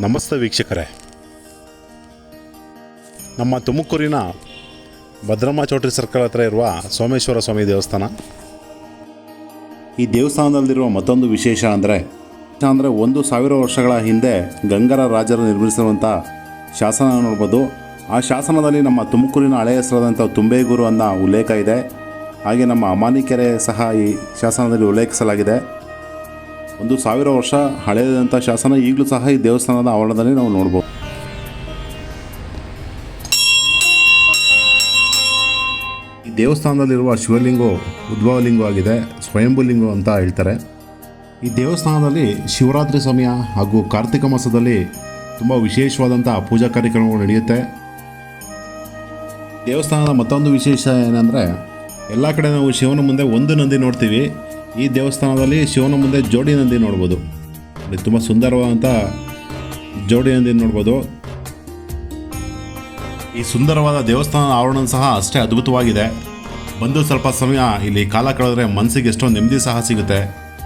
ನಮಸ್ತೆ ವೀಕ್ಷಕರೇ, ನಮ್ಮ ತುಮಕೂರಿನ ಭದ್ರಮ್ಮ ಚೌಟ್ರಿ ಸರ್ಕಲ್ ಹತ್ರ ಇರುವ ಸೋಮೇಶ್ವರ ಸ್ವಾಮಿ ದೇವಸ್ಥಾನ. ಈ ದೇವಸ್ಥಾನದಲ್ಲಿರುವ ಮತ್ತೊಂದು ವಿಶೇಷ ಅಂದರೆ 1000 ವರ್ಷಗಳ ಹಿಂದೆ ಗಂಗರ ರಾಜರು ನಿರ್ಮಿಸಿರುವಂಥ ಶಾಸನ ನೋಡ್ಬೋದು. ಆ ಶಾಸನದಲ್ಲಿ ನಮ್ಮ ತುಮಕೂರಿನ ಹಳೆಯ ಹೆಸರಾದಂಥ ತುಂಬೆಗೂರು ಅನ್ನೋ ಉಲ್ಲೇಖ ಇದೆ. ಹಾಗೆ ನಮ್ಮ ಅಮಾನಿಕೆರೆ ಸಹ ಈ ಶಾಸನದಲ್ಲಿ ಉಲ್ಲೇಖಿಸಲಾಗಿದೆ. 1000 ವರ್ಷ ಹಳೆಯದಂಥ ಶಾಸನ ಈಗಲೂ ಸಹ ಈ ದೇವಸ್ಥಾನದ ಆವರಣದಲ್ಲಿ ನಾವು ನೋಡ್ಬೋದು. ಈ ದೇವಸ್ಥಾನದಲ್ಲಿರುವ ಶಿವಲಿಂಗು ಉದ್ಭವಲಿಂಗು ಆಗಿದೆ, ಸ್ವಯಂಭೂಲಿಂಗು ಅಂತ ಹೇಳ್ತಾರೆ. ಈ ದೇವಸ್ಥಾನದಲ್ಲಿ ಶಿವರಾತ್ರಿ ಸಮಯ ಹಾಗೂ ಕಾರ್ತಿಕ ಮಾಸದಲ್ಲಿ ತುಂಬ ವಿಶೇಷವಾದಂಥ ಪೂಜಾ ಕಾರ್ಯಕ್ರಮಗಳು ನಡೆಯುತ್ತೆ. ದೇವಸ್ಥಾನದ ಮತ್ತೊಂದು ವಿಶೇಷ ಏನಂದರೆ, ಎಲ್ಲ ಕಡೆ ನಾವು ಶಿವನ ಮುಂದೆ ಒಂದು ನಂದಿ ನೋಡ್ತೀವಿ. ಈ ದೇವಸ್ಥಾನದಲ್ಲಿ ಶಿವನ ಮುಂದೆ ಜೋಡಿ ನಂದಿ ನೋಡ್ಬೋದು. ತುಂಬ ಸುಂದರವಾದಂಥ ಜೋಡಿ ನಂದಿ ನೋಡ್ಬೋದು. ಈ ಸುಂದರವಾದ ದೇವಸ್ಥಾನದ ಆವರಣ ಸಹ ಅಷ್ಟೇ ಅದ್ಭುತವಾಗಿದೆ. ಬಂದು ಸ್ವಲ್ಪ ಸಮಯ ಇಲ್ಲಿ ಕಾಲ ಕಳೆದ್ರೆ ಮನಸ್ಸಿಗೆ ಎಷ್ಟೋ ನೆಮ್ಮದಿ ಸಹ ಸಿಗುತ್ತೆ.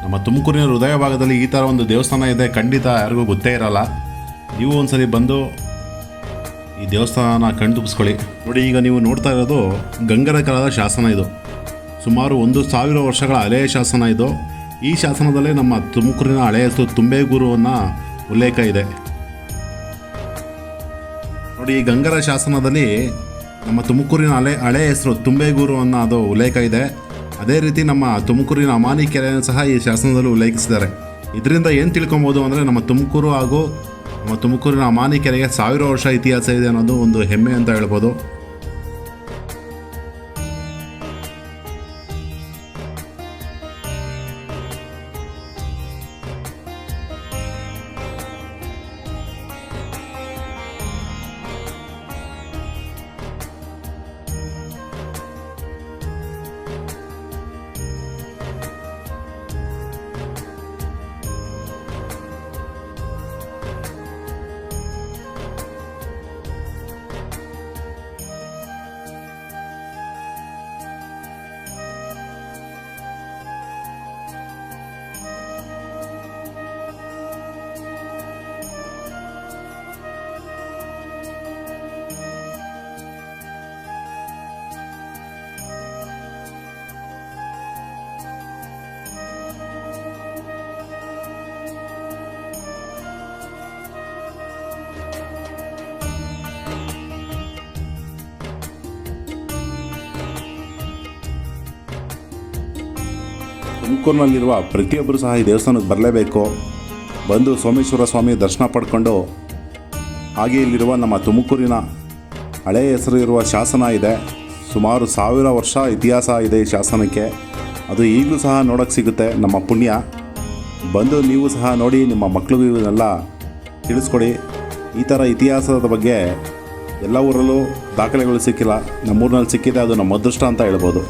ನಮ್ಮ ತುಮಕೂರಿನ ಹೃದಯ ಭಾಗದಲ್ಲಿ ಈ ಥರ ಒಂದು ದೇವಸ್ಥಾನ ಇದೆ, ಖಂಡಿತ ಯಾರಿಗೂ ಗೊತ್ತೇ ಇರಲ್ಲ. ನೀವು ಒಂದ್ಸರಿ ಬಂದು ಈ ದೇವಸ್ಥಾನ ಕಣ್ತುಂಬಿಸ್ಕೊಳ್ಳಿ. ನೋಡಿ, ಈಗ ನೀವು ನೋಡ್ತಾ ಇರೋದು ಗಂಗರ ಕಾಲದ ಶಾಸನ. ಇದು ಸುಮಾರು 1000 ವರ್ಷಗಳ ಹಳೆಯ ಶಾಸನ. ಇದು ಈ ಶಾಸನದಲ್ಲೇ ನಮ್ಮ ತುಮಕೂರಿನ ಹಳೆಯ ಹೆಸರು ತುಂಬೆಗೂರು ಅನ್ನೋ ಉಲ್ಲೇಖ ಇದೆ. ನೋಡಿ, ಈ ಗಂಗರ ಶಾಸನದಲ್ಲಿ ನಮ್ಮ ತುಮಕೂರಿನ ಹಳೆಯ ಹೆಸರು ತುಂಬೆಗೂರು ಅನ್ನೋ ಅದು ಉಲ್ಲೇಖ ಇದೆ. ಅದೇ ರೀತಿ ನಮ್ಮ ತುಮಕೂರಿನ ಅಮಾನಿಕೆರೆಯನ್ನು ಸಹ ಈ ಶಾಸನದಲ್ಲಿ ಉಲ್ಲೇಖಿಸಿದ್ದಾರೆ. ಇದರಿಂದ ಏನು ತಿಳ್ಕೊಬೋದು ಅಂದರೆ, ನಮ್ಮ ತುಮಕೂರು ಹಾಗೂ ನಮ್ಮ ತುಮಕೂರಿನ ಅಮಾನಿಕೆರೆಗೆ 1000 ವರ್ಷ ಇತಿಹಾಸ ಇದೆ ಅನ್ನೋದು ಒಂದು ಹೆಮ್ಮೆ ಅಂತ ಹೇಳ್ಬೋದು. ತುಮಕೂರಿನಲ್ಲಿರುವ ಪ್ರತಿಯೊಬ್ಬರು ಸಹ ಈ ದೇವಸ್ಥಾನಕ್ಕೆ ಬರಲೇಬೇಕು. ಬಂದು ಸೋಮೇಶ್ವರ ಸ್ವಾಮಿ ದರ್ಶನ ಪಡ್ಕೊಂಡು, ಹಾಗೆ ಇಲ್ಲಿರುವ ನಮ್ಮ ತುಮಕೂರಿನ ಹಳೆಯ ಹೆಸರು ಇರುವ ಶಾಸನ ಇದೆ. ಸುಮಾರು 1000 ವರ್ಷ ಇತಿಹಾಸ ಇದೆ ಈ ಶಾಸನಕ್ಕೆ. ಅದು ಈಗಲೂ ಸಹ ನೋಡೋಕ್ಕೆ ಸಿಗುತ್ತೆ. ನಮ್ಮ ಪುಣ್ಯ. ಬಂದು ನೀವು ಸಹ ನೋಡಿ, ನಿಮ್ಮ ಮಕ್ಕಳಿಗೂ ಇವನ್ನೆಲ್ಲ ತಿಳಿಸ್ಕೊಡಿ. ಈ ಥರ ಇತಿಹಾಸದ ಬಗ್ಗೆ ಎಲ್ಲ ಊರಲ್ಲೂ ದಾಖಲೆಗಳು ಸಿಕ್ಕಿಲ್ಲ, ನಮ್ಮೂರಿನಲ್ಲಿ ಸಿಕ್ಕಿದೆ, ಅದು ನಮ್ಮ ಅದೃಷ್ಟ ಅಂತ ಹೇಳ್ಬೋದು.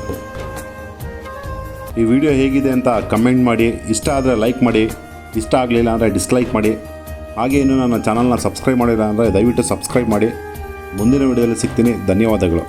ಈ ವಿಡಿಯೋ ಹೇಗಿದೆ ಅಂತ ಕಮೆಂಟ್ ಮಾಡಿ. ಇಷ್ಟ ಆದರೆ ಲೈಕ್ ಮಾಡಿ, ಇಷ್ಟ ಆಗಲಿಲ್ಲ ಅಂದರೆ ಡಿಸ್ಲೈಕ್ ಮಾಡಿ. ಹಾಗೆ ಇನ್ನೂ ನನ್ನ ಚಾನಲ್ನ ಸಬ್ಸ್ಕ್ರೈಬ್ ಮಾಡಿಲ್ಲ ಅಂದರೆ ದಯವಿಟ್ಟು ಸಬ್ಸ್ಕ್ರೈಬ್ ಮಾಡಿ. ಮುಂದಿನ ವಿಡಿಯೋದಲ್ಲಿ ಸಿಗ್ತೀನಿ. ಧನ್ಯವಾದಗಳು.